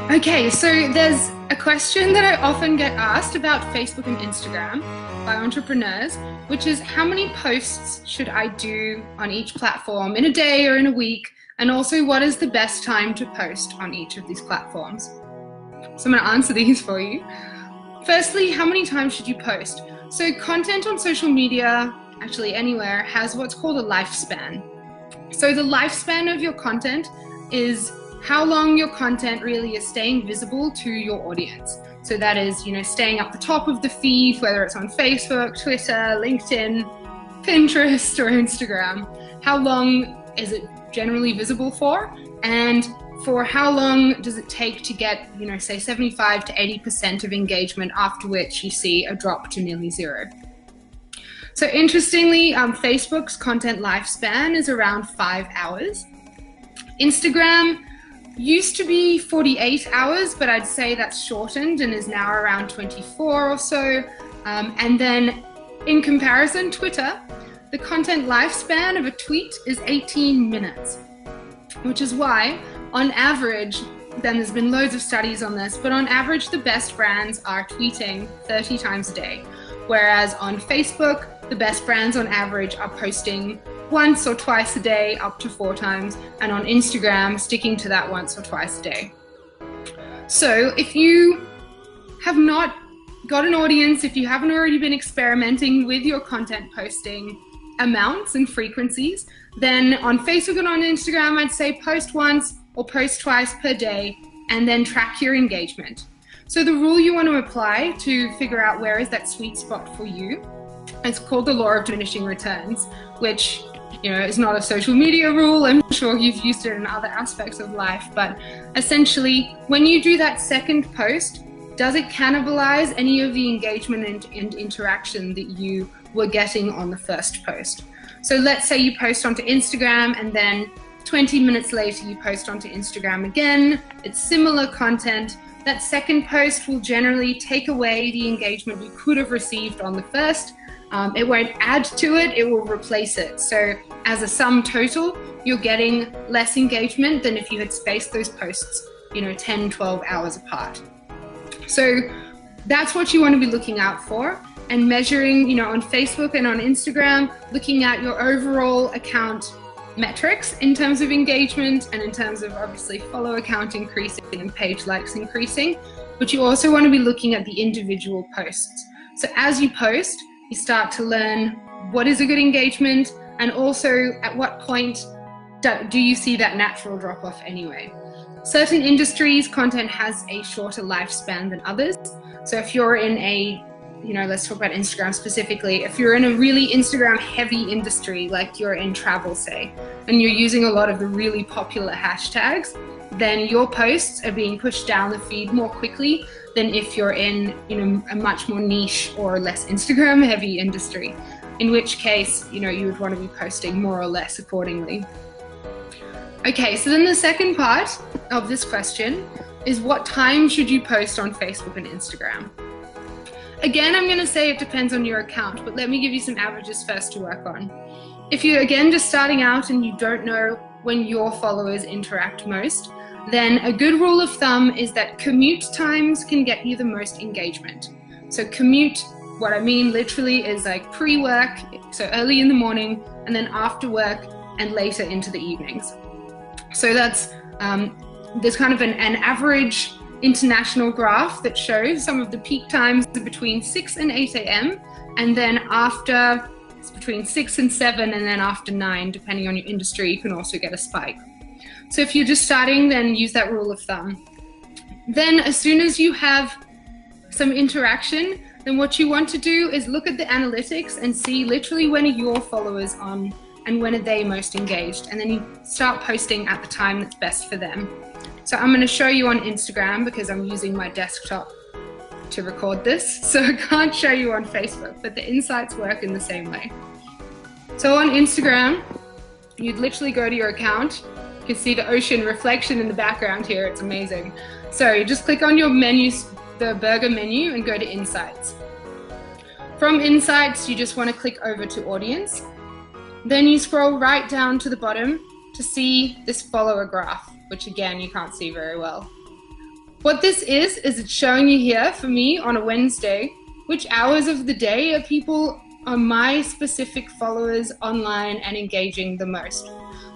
Okay, so there's a question that I often get asked about Facebook and Instagram by entrepreneurs, which is how many posts should I do on each platform in a day or in a week? And also, what is the best time to post on each of these platforms? So I'm going to answer these for you. Firstly, how many times should you post? So content on social media, actually anywhere, has what's called a lifespan. So the lifespan of your content is how long your content really is staying visible to your audience. So that is, staying up the top of the feed, whether it's on Facebook, Twitter, LinkedIn, Pinterest, or Instagram. How long is it generally visible for? And for how long does it take to get, say 75 to 80% of engagement, after which you see a drop to nearly zero? So interestingly, Facebook's content lifespan is around 5 hours. Instagram used to be 48 hours, but I'd say that's shortened and is now around 24 or so. And then in comparison, Twitter, the content lifespan of a tweet is 18 minutes, which is why on average, then there's been loads of studies on this, but on average, the best brands are tweeting 30 times a day. Whereas on Facebook, the best brands on average are posting once or twice a day, up to 4 times, and on Instagram, sticking to that once or twice a day. So if you have not got an audience, if you haven't already been experimenting with your content posting amounts and frequencies, then on Facebook and on Instagram, I'd say post once or post twice per day, and then track your engagement. So the rule you want to apply to figure out where is that sweet spot for you, it's called the Law of Diminishing Returns, which is not a social media rule. I'm sure you've used it in other aspects of life, but essentially, when you do that second post, does it cannibalize any of the engagement and interaction that you were getting on the first post? So let's say you post onto Instagram and then 20 minutes later you post onto Instagram again. It's similar content. That second post will generally take away the engagement you could have received on the first. It won't add to it, it will replace it. So as a sum total, you're getting less engagement than if you had spaced those posts, 10, 12 hours apart. So that's what you want to be looking out for, and measuring, on Facebook and on Instagram, looking at your overall account metrics in terms of engagement and in terms of obviously follow count increasing and page likes increasing. But you also want to be looking at the individual posts. So as you post, you start to learn what is a good engagement, and also at what point do you see that natural drop off anyway. Certain industries, content has a shorter lifespan than others. So if you're in a, let's talk about Instagram specifically, if you're in a really Instagram heavy industry, like you're in travel, say, and you're using a lot of the really popular hashtags, then your posts are being pushed down the feed more quickly than if you're in a much more niche or less Instagram heavy industry, in which case you would want to be posting more or less accordingly. Okay, so then the second part of this question is, what time should you post on Facebook and Instagram? Again, I'm going to say it depends on your account, but let me give you some averages first to work on. If you're again just starting out and you don't know when your followers interact most, then a good rule of thumb is that commute times can get you the most engagement. So commute, what I mean literally is like pre-work, so early in the morning, and then after work and later into the evenings. So that's, there's kind of an average international graph that shows some of the peak times are between 6 and 8 a.m. and then after, it's between 6 and 7, and then after 9, depending on your industry, you can also get a spike. So if you're just starting, then use that rule of thumb. Then as soon as you have some interaction, then what you want to do is look at the analytics and see literally when are your followers on and when are they most engaged, and then you start posting at the time that's best for them. So I'm going to show you on Instagram because I'm using my desktop to record this, so I can't show you on Facebook, but the insights work in the same way. So on Instagram, you'd literally go to your account. You can see the ocean reflection in the background here, it's amazing. So you just click on your menus, the burger menu, and go to Insights. From Insights, you just want to click over to Audience. Then you scroll right down to the bottom to see this follower graph, which again, you can't see very well. What this is it's showing you here for me on a Wednesday, which hours of the day are people on my specific followers online and engaging the most.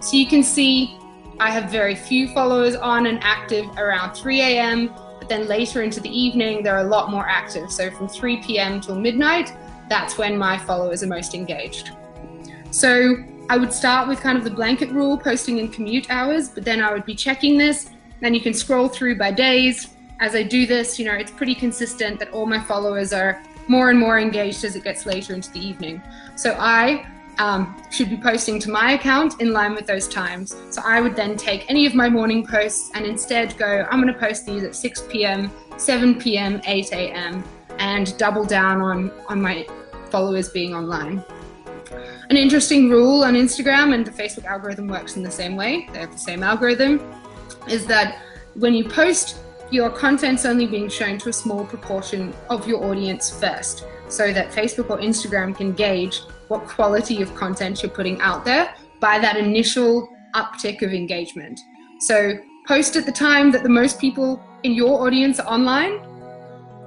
So you can see I have very few followers on and active around 3 a.m., but then later into the evening, they're a lot more active. So from 3 p.m. till midnight, that's when my followers are most engaged. So I would start with kind of the blanket rule, posting in commute hours, but then I would be checking this. Then you can scroll through by days. As I do this, you know, it's pretty consistent that all my followers are more and more engaged as it gets later into the evening. So I should be posting to my account in line with those times. So I would then take any of my morning posts and instead go, I'm going to post these at 6 p.m., 7 p.m., 8 a.m., and double down on my followers being online. An interesting rule on Instagram, and the Facebook algorithm works in the same way, they have the same algorithm, is that when you post, your content's only being shown to a small proportion of your audience first, so that Facebook or Instagram can gauge what quality of content you're putting out there by that initial uptick of engagement. So post at the time that the most people in your audience are online,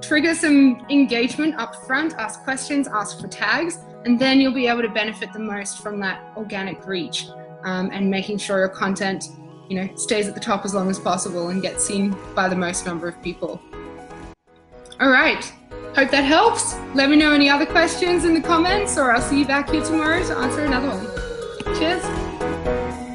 trigger some engagement up front, ask questions, ask for tags, and then you'll be able to benefit the most from that organic reach and making sure your content, you know, stays at the top as long as possible and gets seen by the most number of people. All right, hope that helps. Let me know any other questions in the comments, or I'll see you back here tomorrow to answer another one. Cheers.